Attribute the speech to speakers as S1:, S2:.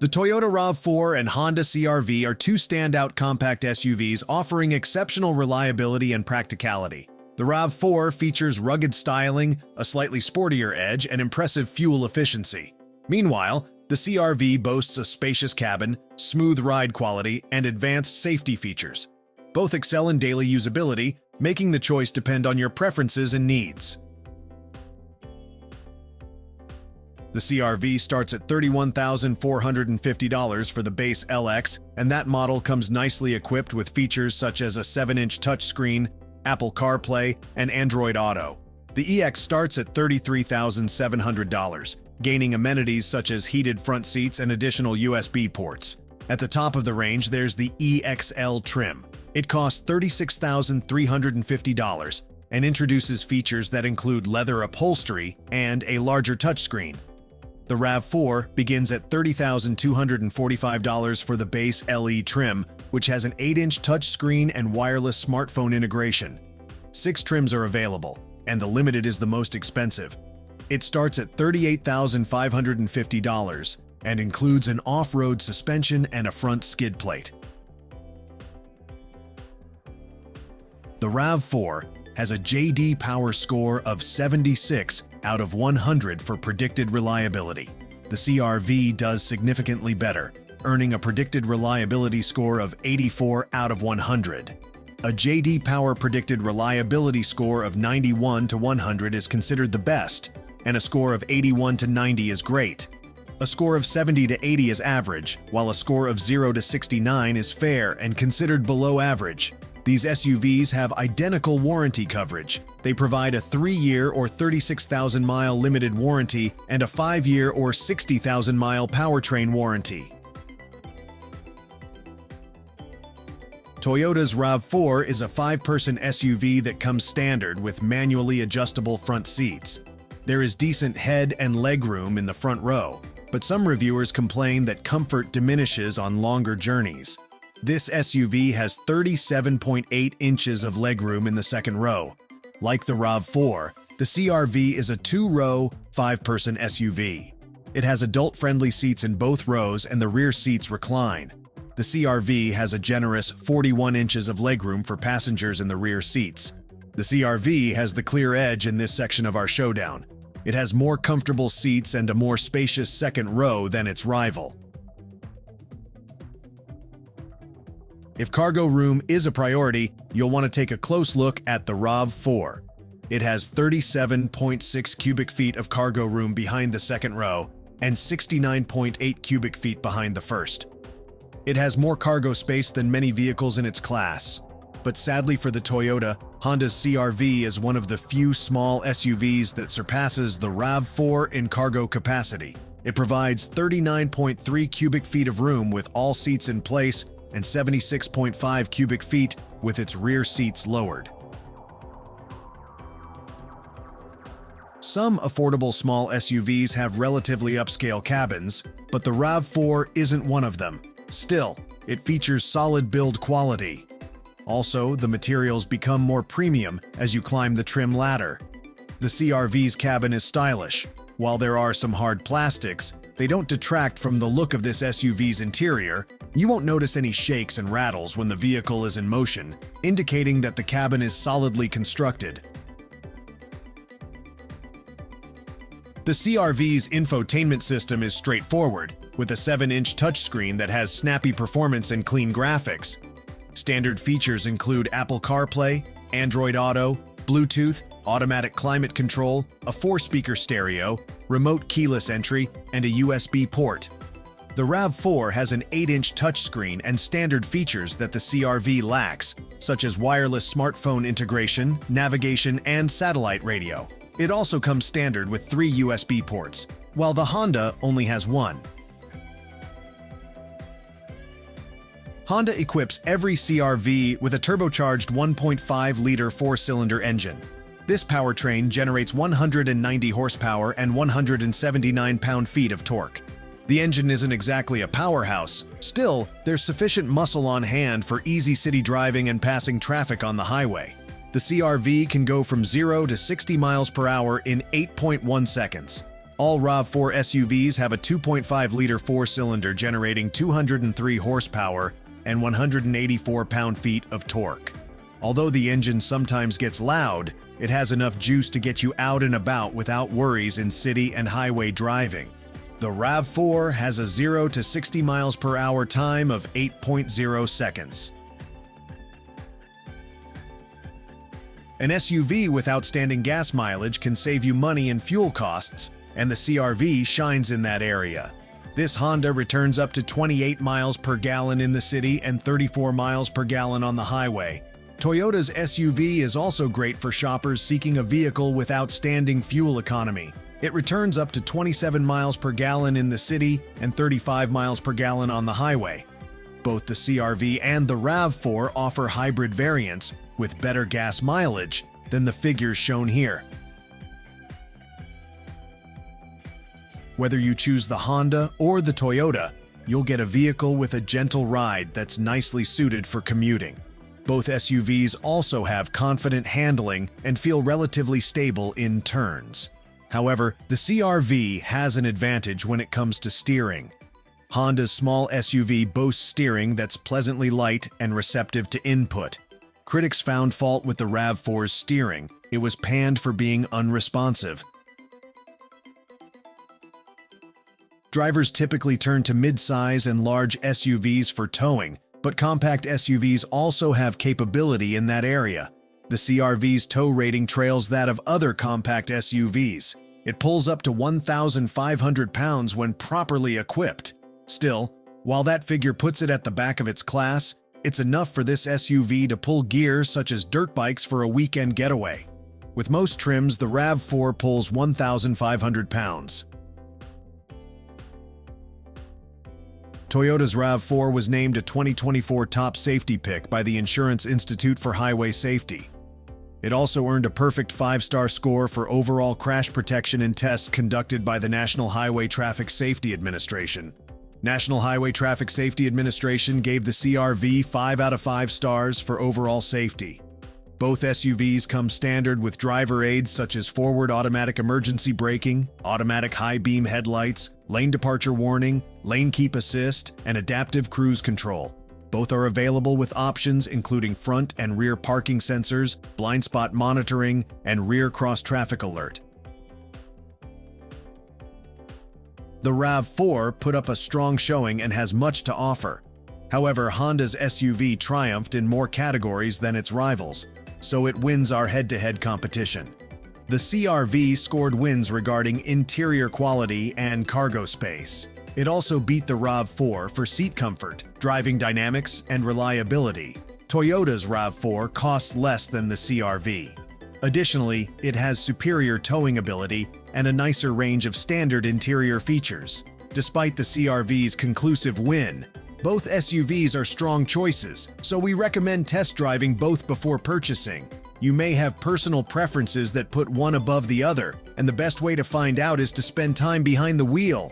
S1: The Toyota RAV4 and Honda CR-V are two standout compact SUVs offering exceptional reliability and practicality. The RAV4 features rugged styling, a slightly sportier edge, and impressive fuel efficiency. Meanwhile, the CR-V boasts a spacious cabin, smooth ride quality, and advanced safety features. Both excel in daily usability, making the choice depend on your preferences and needs. The CR-V starts at $31,450 for the base LX, and that model comes nicely equipped with features such as a 7-inch touchscreen, Apple CarPlay, and Android Auto. The EX starts at $33,700, gaining amenities such as heated front seats and additional USB ports. At the top of the range, there's the EXL trim. It costs $36,350 and introduces features that include leather upholstery and a larger touchscreen. The RAV4 begins at $30,245 for the base LE trim, which has an 8-inch touchscreen and wireless smartphone integration. 6 trims are available, and the Limited is the most expensive. It starts at $38,550 and includes an off-road suspension and a front skid plate. The RAV4 has a J.D. Power score of 76 out of 100 for predicted reliability. The CR-V does significantly better, earning a predicted reliability score of 84 out of 100. A J.D. Power predicted reliability score of 91 to 100 is considered the best, and a score of 81 to 90 is great. A score of 70 to 80 is average, while a score of 0 to 69 is fair and considered below average. These SUVs have identical warranty coverage. They provide a 3-year or 36,000-mile limited warranty and a 5-year or 60,000-mile powertrain warranty. Toyota's RAV4 is a 5-person SUV that comes standard with manually adjustable front seats. There is decent head and leg room in the front row, but some reviewers complain that comfort diminishes on longer journeys. This SUV has 37.8 inches of legroom in the second row. Like the RAV4, the CR-V is a 2-row, 5-person SUV. It has adult-friendly seats in both rows and the rear seats recline. The CR-V has a generous 41 inches of legroom for passengers in the rear seats. The CR-V has the clear edge in this section of our showdown. It has more comfortable seats and a more spacious second row than its rival. If cargo room is a priority, you'll want to take a close look at the RAV4. It has 37.6 cubic feet of cargo room behind the second row and 69.8 cubic feet behind the first. It has more cargo space than many vehicles in its class. But sadly for the Toyota, Honda's CR-V is one of the few small SUVs that surpasses the RAV4 in cargo capacity. It provides 39.3 cubic feet of room with all seats in place and 76.5 cubic feet with its rear seats lowered. Some affordable small SUVs have relatively upscale cabins, but the RAV4 isn't one of them. Still, it features solid build quality. Also, the materials become more premium as you climb the trim ladder. The CR-V's cabin is stylish. While there are some hard plastics, they don't detract from the look of this SUV's interior. You won't notice any shakes and rattles when the vehicle is in motion, indicating that the cabin is solidly constructed. The CR-V's infotainment system is straightforward, with a 7-inch touchscreen that has snappy performance and clean graphics. Standard features include Apple CarPlay, Android Auto, Bluetooth, automatic climate control, a 4-speaker stereo, remote keyless entry, and a USB port. The RAV4 has an 8-inch touchscreen and standard features that the CR-V lacks, such as wireless smartphone integration, navigation, and satellite radio. It also comes standard with 3 USB ports, while the Honda only has 1. Honda equips every CR-V with a turbocharged 1.5-liter 4-cylinder engine. This powertrain generates 190 horsepower and 179 pound-feet of torque. The engine isn't exactly a powerhouse. Still, there's sufficient muscle on hand for easy city driving and passing traffic on the highway. The CR-V can go from 0 to 60 miles per hour in 8.1 seconds. All RAV4 SUVs have a 2.5-liter four-cylinder generating 203 horsepower and 184 pound-feet of torque. Although the engine sometimes gets loud, it has enough juice to get you out and about without worries in city and highway driving. The RAV4 has a 0 to 60 miles per hour time of 8.0 seconds. An SUV with outstanding gas mileage can save you money in fuel costs, and the CR-V shines in that area. This Honda returns up to 28 miles per gallon in the city and 34 miles per gallon on the highway. Toyota's SUV is also great for shoppers seeking a vehicle with outstanding fuel economy. It returns up to 27 miles per gallon in the city and 35 miles per gallon on the highway. Both the CR-V and the RAV4 offer hybrid variants with better gas mileage than the figures shown here. Whether you choose the Honda or the Toyota, you'll get a vehicle with a gentle ride that's nicely suited for commuting. Both SUVs also have confident handling and feel relatively stable in turns. However, the CR-V has an advantage when it comes to steering. Honda's small SUV boasts steering that's pleasantly light and receptive to input. Critics found fault with the RAV4's steering. It was panned for being unresponsive. Drivers typically turn to mid-size and large SUVs for towing, but compact SUVs also have capability in that area. The CR-V's tow rating trails that of other compact SUVs. It pulls up to 1,500 pounds when properly equipped. Still, while that figure puts it at the back of its class, it's enough for this SUV to pull gears such as dirt bikes for a weekend getaway. With most trims, the RAV4 pulls 1,500 pounds. Toyota's RAV4 was named a 2024 top safety pick by the Insurance Institute for Highway Safety. It also earned a perfect 5-star score for overall crash protection in tests conducted by the National Highway Traffic Safety Administration. National Highway Traffic Safety Administration gave the CR-V 5 out of 5 stars for overall safety. Both SUVs come standard with driver aids such as forward automatic emergency braking, automatic high-beam headlights, lane departure warning, lane keep assist, and adaptive cruise control. Both are available with options including front and rear parking sensors, blind spot monitoring, and rear cross-traffic alert. The RAV4 put up a strong showing and has much to offer. However, Honda's SUV triumphed in more categories than its rivals, so it wins our head-to-head competition. The CR-V scored wins regarding interior quality and cargo space. It also beat the RAV4 for seat comfort, driving dynamics, and reliability. Toyota's RAV4 costs less than the CR-V. Additionally, it has superior towing ability and a nicer range of standard interior features. Despite the CR-V's conclusive win, both SUVs are strong choices, so we recommend test driving both before purchasing. You may have personal preferences that put one above the other, and the best way to find out is to spend time behind the wheel.